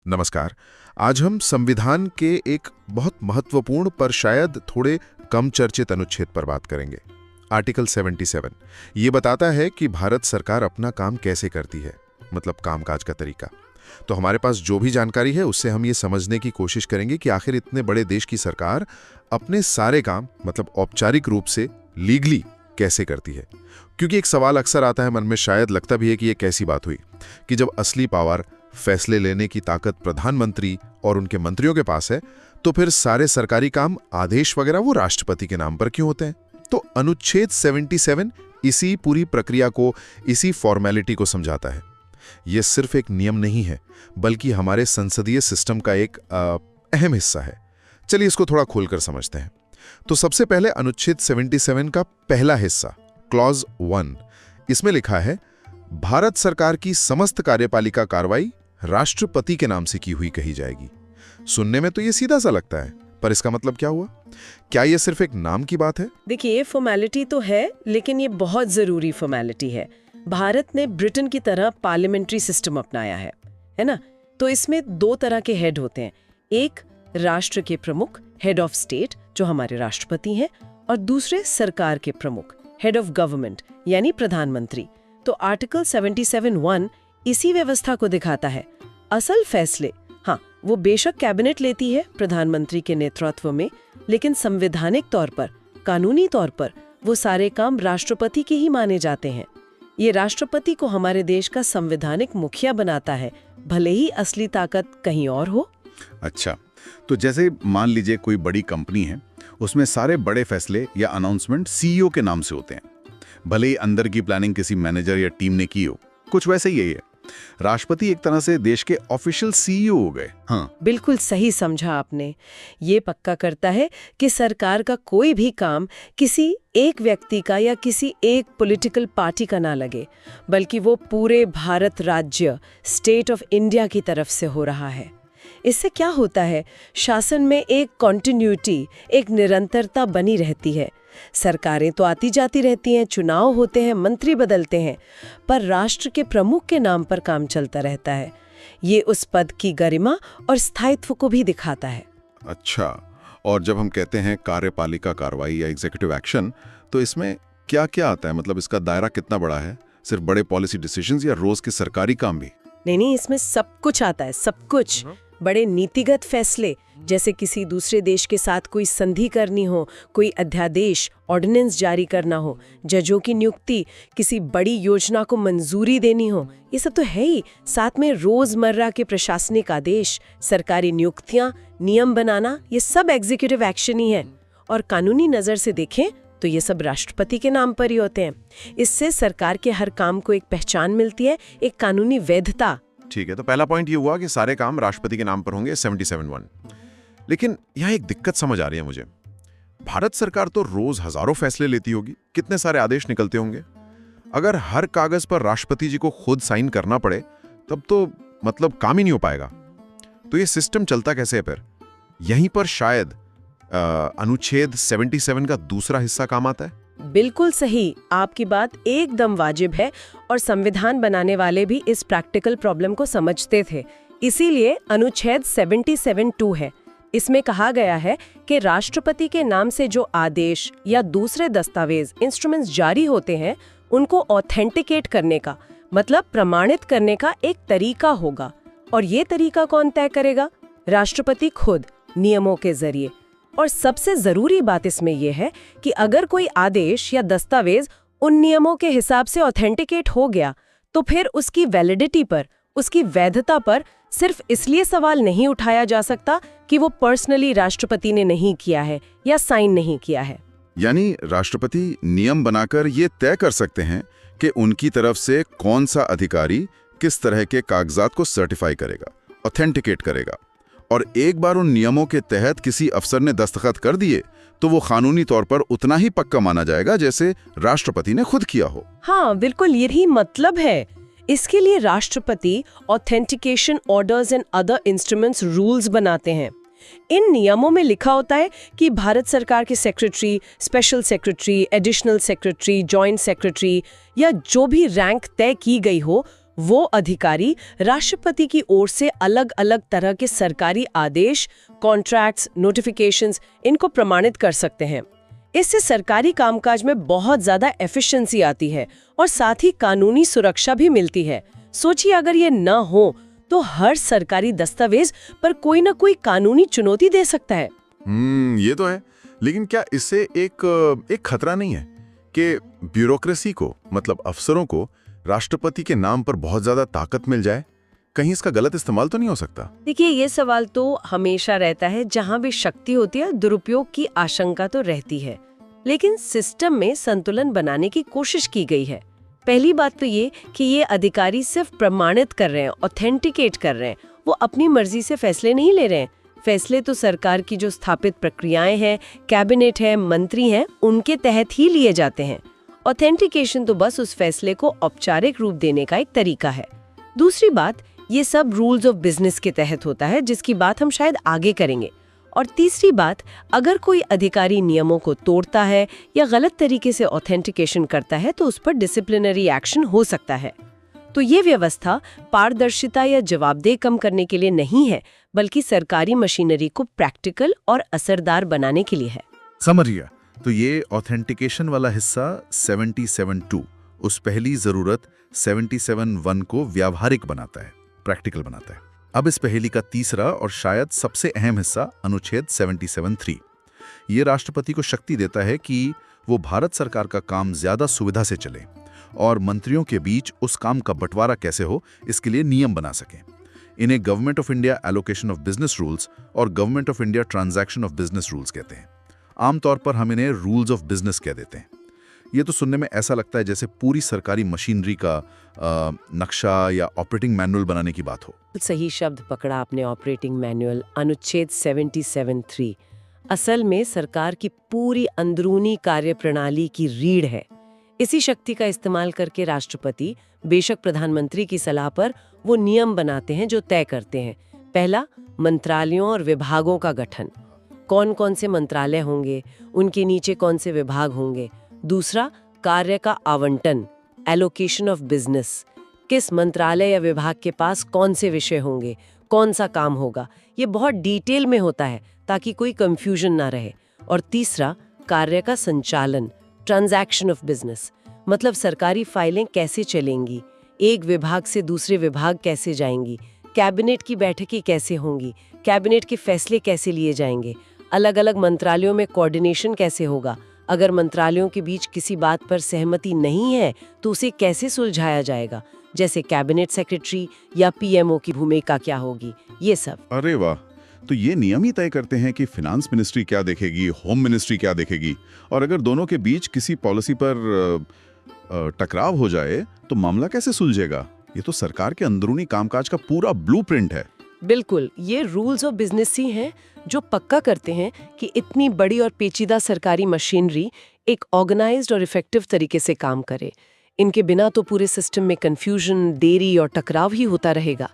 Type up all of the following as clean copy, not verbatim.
नमस्कार। आज हम संविधान के एक बहुत महत्वपूर्ण पर शायद थोड़े कम चर्चित अनुच्छेद पर बात करेंगे। आर्टिकल 77 ये बताता है कि भारत सरकार अपना काम कैसे करती है, मतलब कामकाज का तरीका। तो हमारे पास जो भी जानकारी है उससे हम ये समझने की कोशिश करेंगे कि आखिर इतने बड़े देश की सरकार अपने सारे काम मतलब औपचारिक रूप से लीगली कैसे करती है। क्योंकि एक सवाल अक्सर आता है मन में, शायद लगता भी है कि ये कैसी बात हुई कि जब असली पावर, फैसले लेने की ताकत प्रधानमंत्री और उनके मंत्रियों के पास है, तो फिर सारे सरकारी काम, आदेश वगैरह वो राष्ट्रपति के नाम पर क्यों होते हैं। तो अनुच्छेद 77 इसी पूरी प्रक्रिया को, इसी फॉर्मेलिटी को समझाता है। यह सिर्फ एक नियम नहीं है, बल्कि हमारे संसदीय सिस्टम का एक अहम हिस्सा है। चलिए इसको थोड़ा खोलकर समझते हैं। तो सबसे पहले अनुच्छेद 77 का पहला हिस्सा, क्लॉज 1, इसमें लिखा है, भारत सरकार की समस्त कार्यपालिका कार्रवाई राष्ट्रपति के नाम से की हुई कही जाएगी। सुनने में तो ये सीधा सा लगता है, पर इसका मतलब क्या हुआ? क्या ये सिर्फ एक नाम की बात है? देखिए, फॉर्मेलिटी तो है, लेकिन ये बहुत जरूरी फॉर्मेलिटी है। भारत ने ब्रिटेन की तरह पार्लियामेंट्री सिस्टम अपनाया है ना? तो इसमें दो तरह के हेड होते हैं। एक राष्ट्र के प्रमुख, हेड ऑफ स्टेट, जो हमारे राष्ट्रपति हैं, और दूसरे सरकार के प्रमुख, हेड ऑफ गवर्नमेंट, यानी प्रधानमंत्री। तो आर्टिकल 77(1) इसी व्यवस्था को दिखाता है। असल फैसले वो बेशक कैबिनेट लेती है प्रधानमंत्री के नेतृत्व में, लेकिन संवैधानिक तौर पर, कानूनी तौर पर वो सारे काम राष्ट्रपति के ही माने जाते हैं। ये राष्ट्रपति को हमारे देश का संवैधानिक मुखिया बनाता है, भले ही असली ताकत कहीं और हो। अच्छा, तो जैसे मान लीजिए कोई बड़ी कंपनी है, उसमें सारे बड़े फैसले या अनाउंसमेंट सीईओ के नाम से होते हैं, भले ही अंदर की प्लानिंग किसी मैनेजर या टीम ने की हो। कुछ वैसे ही है। राष्ट्रपति एक तरह से देश के ऑफिशियल सीईओ हो गए। हाँ, बिल्कुल सही समझा आपने। ये पक्का करता है कि सरकार का कोई भी काम किसी एक व्यक्ति का या किसी एक पॉलिटिकल पार्टी का ना लगे, बल्कि वो पूरे भारत राज्य, स्टेट ऑफ इंडिया की तरफ से हो रहा है। इससे क्या होता है, शासन में एक कॉन्टिन्यूटी, एक निरंतरता बनी रहती है। सरकारें तो आती जाती रहती हैं, चुनाव होते हैं, मंत्री बदलते हैं, पर राष्ट्र के प्रमुख के नाम पर काम चलता रहता है। ये उस पद की गरिमा और स्थायित्व को भी दिखाता है। अच्छा, और जब हम कहते हैं कार्यपालिका कार्रवाई या एग्जीक्यूटिव एक्शन, तो इसमें क्या क्या आता है? मतलब इसका दायरा कितना बड़ा है? सिर्फ बड़े पॉलिसी डिसीजंस या रोज के सरकारी काम भी? नहीं, इसमें सब कुछ आता है, सब कुछ। बड़े नीतिगत फैसले, जैसे किसी दूसरे देश के साथ कोई संधि करनी हो, कोई अध्यादेश, ऑर्डिनेंस जारी करना हो, जजों की नियुक्ति, किसी बड़ी योजना को मंजूरी देनी हो, ये सब तो है ही। साथ में रोजमर्रा के प्रशासनिक आदेश, सरकारी नियुक्तियां, नियम बनाना, ये सब एग्जीक्यूटिव एक्शन ही है। और कानूनी नजर से देखें तो ये सब राष्ट्रपति के नाम पर ही होते हैं। इससे सरकार के हर काम को एक पहचान मिलती है, एक कानूनी वैधता। ठीक है, तो पहला पॉइंट ये हुआ कि सारे काम राष्ट्रपति के नाम पर होंगे, 77(1). लेकिन यहाँ एक दिक्कत समझ आ रही है मुझे। भारत सरकार तो रोज हजारों फैसले लेती होगी, कितने सारे आदेश निकलते होंगे। अगर हर कागज पर राष्ट्रपति जी को खुद साइन करना पड़े, तब तो मतलब काम ही नहीं हो पाएगा। तो ये सिस्टम चलता कैसे है फिर? यहीं पर शायद अनुच्छेद 77 का दूसरा हिस्सा काम आता है। बिल्कुल सही, आपकी बात एकदम वाजिब है, और संविधान बनाने वाले भी इस प्रैक्टिकल प्रॉब्लम को समझते थे। इसीलिए अनुच्छेद 77(2) है। इसमें कहा गया है कि राष्ट्रपति के नाम से जो आदेश या दूसरे दस्तावेज, इंस्ट्रूमेंट्स जारी होते हैं, उनको ऑथेंटिकेट करने का, मतलब प्रमाणित करने का एक तरीका होगा। और ये तरीका कौन तय करेगा? राष्ट्रपति खुद, नियमों के जरिए। और सबसे जरूरी बात इसमें यह है कि अगर कोई आदेश या दस्तावेज उन नियमों के हिसाब से ऑथेंटिकेट हो गया, तो फिर उसकी वैलिडिटी पर, उसकी वैधता पर सिर्फ इसलिए सवाल नहीं उठाया जा सकता कि वो पर्सनली राष्ट्रपति ने नहीं किया है या साइन नहीं किया है। यानी राष्ट्रपति नियम बनाकर ये तय कर सकते हैं कि उनकी तरफ से कौन सा अधिकारी किस तरह के कागजात को सर्टिफाई करेगा, ऑथेंटिकेट करेगा। और एक बार उन नियमों के तहत किसी अफसर ने दस्तखत कर दिए, तो वो कानूनी तौर पर उतना ही पक्का माना जाएगा जैसे राष्ट्रपति ने खुद किया हो। हाँ, बिल्कुल यही मतलब है। इसके लिए राष्ट्रपति authentication orders and other instruments rules बनाते हैं। इन नियमों में लिखा होता है कि भारत सरकार के secretary, special secretary, additional secretary, joint secretary या जो भी रैंक तय की गई हो, वो अधिकारी राष्ट्रपति की ओर से अलग अलग तरह के सरकारी आदेश, कॉन्ट्रैक्ट्स, नोटिफिकेशंस इनको प्रमाणित कर सकते हैं। इससे सरकारी कामकाज में बहुत ज्यादा एफिशिएंसी आती है और साथ ही कानूनी सुरक्षा भी मिलती है। सोचिए अगर ये न हो तो हर सरकारी दस्तावेज पर कोई ना कोई कानूनी चुनौती दे सकता है। ये तो है, लेकिन क्या इससे एक खतरा नहीं है कि ब्यूरोक्रेसी को, मतलब अफसरों को, राष्ट्रपति के नाम पर बहुत ज्यादा ताकत मिल जाए? कहीं इसका गलत इस्तेमाल तो नहीं हो सकता? देखिए, ये सवाल तो हमेशा रहता है। जहाँ भी शक्ति होती है, दुरुपयोग की आशंका तो रहती है, लेकिन सिस्टम में संतुलन बनाने की कोशिश की गई है। पहली बात तो ये कि ये अधिकारी सिर्फ प्रमाणित कर रहे हैं, ऑथेंटिकेट कर रहे हैं। वो अपनी मर्जी से फैसले नहीं ले रहे हैं। फैसले तो सरकार की जो स्थापित प्रक्रियाएं हैं, कैबिनेट है, मंत्री हैं, उनके तहत ही लिए जाते हैं। ऑथेंटिकेशन तो बस उस फैसले को औपचारिक रूप देने का एक तरीका है। दूसरी बात, ये सब रूल्स ऑफ बिजनेस के तहत होता है, जिसकी बात हम शायद आगे करेंगे। और तीसरी बात, अगर कोई अधिकारी नियमों को तोड़ता है या गलत तरीके से ऑथेंटिकेशन करता है तो उस पर डिसिप्लिनरी एक्शन हो सकता है। तो ये व्यवस्था पारदर्शिता या जवाबदेही कम करने के लिए नहीं है, बल्कि सरकारी मशीनरी को प्रैक्टिकल और असरदार बनाने के लिए है। समझ गया। तो ये ऑथेंटिकेशन वाला हिस्सा 77(2) उस पहली जरूरत 77(1) को व्यावहारिक बनाता है, प्रैक्टिकल बनाता है। अब इस पहेली का तीसरा और शायद सबसे अहम हिस्सा अनुच्छेद 77(3). ये राष्ट्रपति को शक्ति देता है कि वो भारत सरकार का काम ज्यादा सुविधा से चले और मंत्रियों के बीच उस काम का बंटवारा कैसे हो, इसके लिए नियम बना सकें। इन्हें government of India allocation of business rules और government of India transaction of business rules कहते हैं। आमतौर पर हम इन्हें रूल्स ऑफ बिजनेस कह देते हैं। ये तो सुनने में ऐसा लगता है जैसे पूरी सरकारी मशीनरी का नक्शा या ऑपरेटिंग मैनुअल बनाने की बात हो। सही शब्द पकड़ा आपने, ऑपरेटिंग मैनुअल। अनुच्छेद 77(3) असल में सरकार की पूरी अंदरूनी कार्यप्रणाली की रीढ़ है। इसी शक्ति का इस्तेमाल करके राष्ट्रपति, बेशक प्रधानमंत्री की सलाह पर, वो नियम बनाते हैं जो तय करते हैं। पहला, मंत्रालयों और विभागों का गठन। कौन कौन से मंत्रालय होंगे, उनके नीचे कौन से विभाग होंगे। दूसरा, कार्य का आवंटन, एलोकेशन ऑफ बिजनेस। किस मंत्रालय या विभाग के पास कौन से विषय होंगे, कौन सा काम होगा, ये बहुत डिटेल में होता है ताकि कोई कंफ्यूजन ना रहे। और तीसरा, कार्य का संचालन, ट्रांजैक्शन ऑफ बिजनेस, मतलब सरकारी फाइलें कैसे चलेंगी, एक विभाग से दूसरे विभाग कैसे जाएंगी, कैबिनेट की बैठकें कैसे होंगी, कैबिनेट के फैसले कैसे लिए जाएंगे, अलग अलग मंत्रालयों में कोऑर्डिनेशन कैसे होगा, अगर मंत्रालयों के बीच किसी बात पर सहमति नहीं है तो उसे कैसे सुलझाया जाएगा, जैसे कैबिनेट सेक्रेटरी या पीएमओ की भूमिका क्या होगी, ये सब। अरे वाह, तो ये नियम ही तय करते हैं कि फिनांस मिनिस्ट्री क्या देखेगी, होम मिनिस्ट्री क्या देखेगी, और अगर दोनों के बीच किसी पॉलिसी पर टकराव हो जाए तो मामला कैसे सुलझेगा। ये तो सरकार के अंदरूनी कामकाज का पूरा ब्लूप्रिंट है। बिल्कुल, ये रूल्स ऑफ बिजनेस ही हैं जो पक्का करते हैं कि इतनी बड़ी और पेचीदा सरकारी मशीनरी एक ऑर्गेनाइज्ड और इफेक्टिव तरीके से काम करे। इनके बिना तो पूरे सिस्टम में कंफ्यूजन, देरी और टकराव ही होता रहेगा।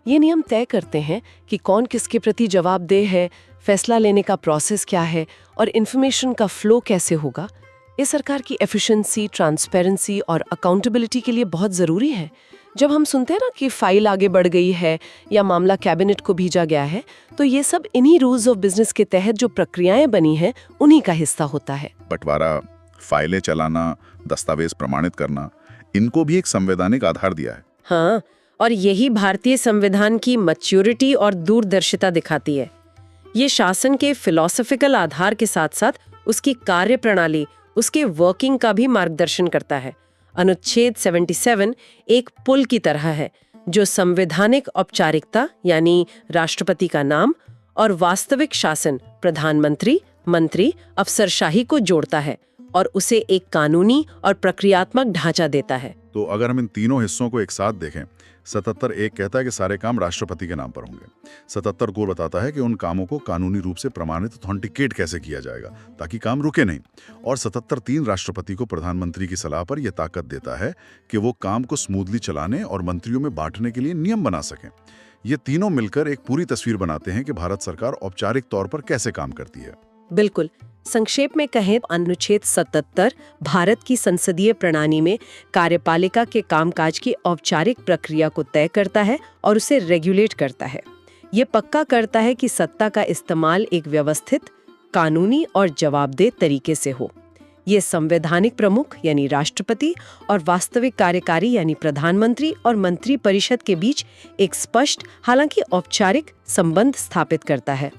ये नियम तय करते हैं कि कौन किसके प्रति जवाबदेह है, फैसला लेने का प्रोसेस क्या है और इन्फॉर्मेशन का फ्लो कैसे होगा। ये सरकार की एफिशिएंसी, ट्रांसपेरेंसी और अकाउंटेबिलिटी के लिए बहुत ज़रूरी है। जब हम सुनते हैं ना कि फाइल आगे बढ़ गई है या मामला कैबिनेट को भेजा गया है, तो ये सब इन्हीं रूल्स ऑफ बिजनेस के तहत जो प्रक्रियाएं बनी हैं उन्हीं का हिस्सा होता है। बंटवारा, फाइलें चलाना, दस्तावेज प्रमाणित करना, इनको भी एक संवैधानिक आधार दिया है। हाँ, और यही भारतीय संविधान की मैच्योरिटी और दूरदर्शिता दिखाती है। ये शासन के फिलॉसफिकल आधार के साथ साथ उसकी कार्यप्रणाली, उसके वर्किंग का भी मार्गदर्शन करता है। अनुच्छेद 77 एक पुल की तरह है जो संवैधानिक औपचारिकता यानी राष्ट्रपति का नाम और वास्तविक शासन, प्रधानमंत्री, मंत्री, अफसरशाही को जोड़ता है और उसे एक कानूनी और प्रक्रियात्मक ढांचा देता है। तो अगर हम इन तीनों हिस्सों को एक साथ देखें, 77 कहता है कि सारे काम राष्ट्रपति के नाम पर होंगे। 77 को बताता है कि उन कामों को कानूनी रूप से प्रमाणित, ऑथेंटिकेट कैसे किया जाएगा ताकि काम रुके नहीं। और 77(3) राष्ट्रपति को प्रधानमंत्री की सलाह पर यह ताकत देता है कि वो काम को स्मूथली चलाने और मंत्रियों में बांटने के लिए नियम बना सकें। ये तीनों मिलकर एक पूरी तस्वीर बनाते हैं कि भारत सरकार औपचारिक तौर पर कैसे काम करती है। बिल्कुल। संक्षेप में कहें, अनुच्छेद 77 भारत की संसदीय प्रणाली में कार्यपालिका के कामकाज की औपचारिक प्रक्रिया को तय करता है और उसे रेगुलेट करता है। ये पक्का करता है कि सत्ता का इस्तेमाल एक व्यवस्थित, कानूनी और जवाबदेह तरीके से हो। ये संवैधानिक प्रमुख यानी राष्ट्रपति और वास्तविक कार्यकारी यानी प्रधानमंत्री और मंत्री परिषद के बीच एक स्पष्ट, हालांकि औपचारिक संबंध स्थापित करता है।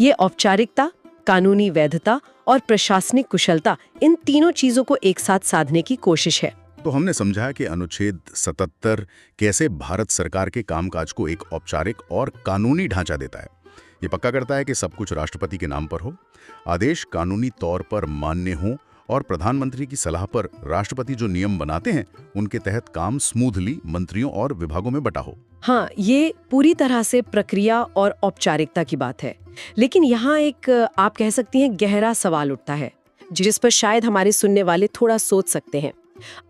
ये औपचारिकता, कानूनी वैधता और प्रशासनिक कुशलता, इन तीनों चीजों को एक साथ साधने की कोशिश है। तो हमने समझा कि अनुच्छेद 77 कैसे भारत सरकार के कामकाज को एक औपचारिक और कानूनी ढांचा देता है। ये पक्का करता है कि सब कुछ राष्ट्रपति के नाम पर हो, आदेश कानूनी तौर पर मान्य हो और प्रधानमंत्री की सलाह पर राष्ट्रपति जो नियम बनाते हैं उनके तहत काम स्मूथली मंत्रियों और विभागों में बटा हो। हाँ, ये पूरी तरह से प्रक्रिया और औपचारिकता की बात है। लेकिन यहाँ एक, आप कह सकती हैं, गहरा सवाल उठता है जिस पर शायद हमारे सुनने वाले थोड़ा सोच सकते हैं।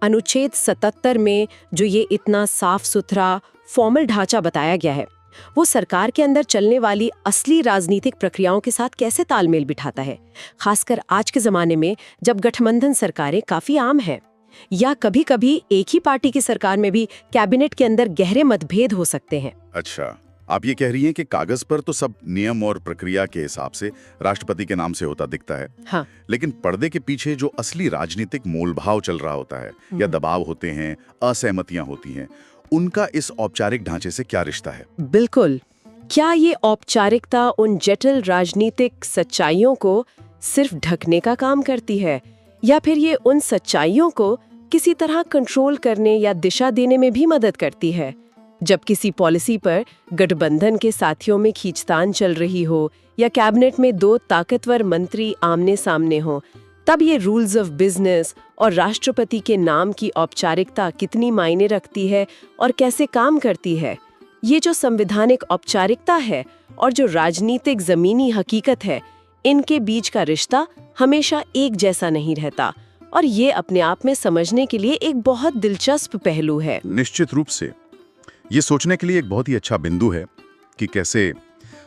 अनुच्छेद 77 में जो ये इतना साफ सुथरा फॉर्मल ढांचा बताया गया है, वो सरकार के अंदर चलने वाली असली राजनीतिक प्रक्रियाओं के साथ कैसे तालमेल बिठाता है, खासकर आज के जमाने में जब गठबंधन सरकारें काफी आम हैं, या कभी-कभी एक ही पार्टी की सरकार में भी कैबिनेट के अंदर गहरे मतभेद हो सकते हैं। अच्छा, आप ये कह रही हैं कि कागज पर तो सब नियम और प्रक्रिया के हिसाब से राष्ट्रपति के नाम से होता दिखता है, हाँ, लेकिन पर्दे के पीछे जो असली राजनीतिक मोलभाव चल रहा होता है या दबाव होते हैं, असहमतियां होती हैं, उनका इस औपचारिक ढांचे से क्या रिश्ता है? बिल्कुल। क्या ये औपचारिकता उन जटिल राजनीतिक सच्चाइयों को सिर्फ ढकने का काम करती है, या फिर ये उन सच्चाइयों को किसी तरह कंट्रोल करने या दिशा देने में भी मदद करती है? जब किसी पॉलिसी पर गठबंधन के साथियों में खींचतान चल रही हो या कैबिनेट में दो ताकतवर मंत्री आमने सामने हो, तब ये रूल्स ऑफ बिजनेस और राष्ट्रपति के नाम की औपचारिकता कितनी मायने रखती है और कैसे काम करती है। ये जो संवैधानिक औपचारिकता है और जो राजनीतिक जमीनी हकीकत है, इनके बीच का रिश्ता हमेशा एक जैसा नहीं रहता, और ये अपने आप में समझने के लिए एक बहुत दिलचस्प पहलू है। निश्चित रूप से ये सोचने के लिए एक बहुत ही अच्छा बिंदु है कि कैसे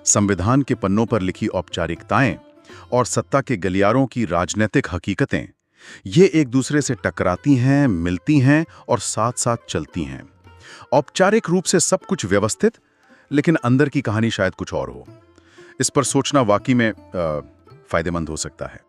संविधान के पन्नों पर लिखी औपचारिकताएं और सत्ता के गलियारों की राजनीतिक हकीकतें ये एक दूसरे से टकराती हैं, मिलती हैं और साथ साथ चलती हैं। औपचारिक रूप से सब कुछ व्यवस्थित, लेकिन अंदर की कहानी शायद कुछ और हो। इस पर सोचना वाकई में फायदेमंद हो सकता है।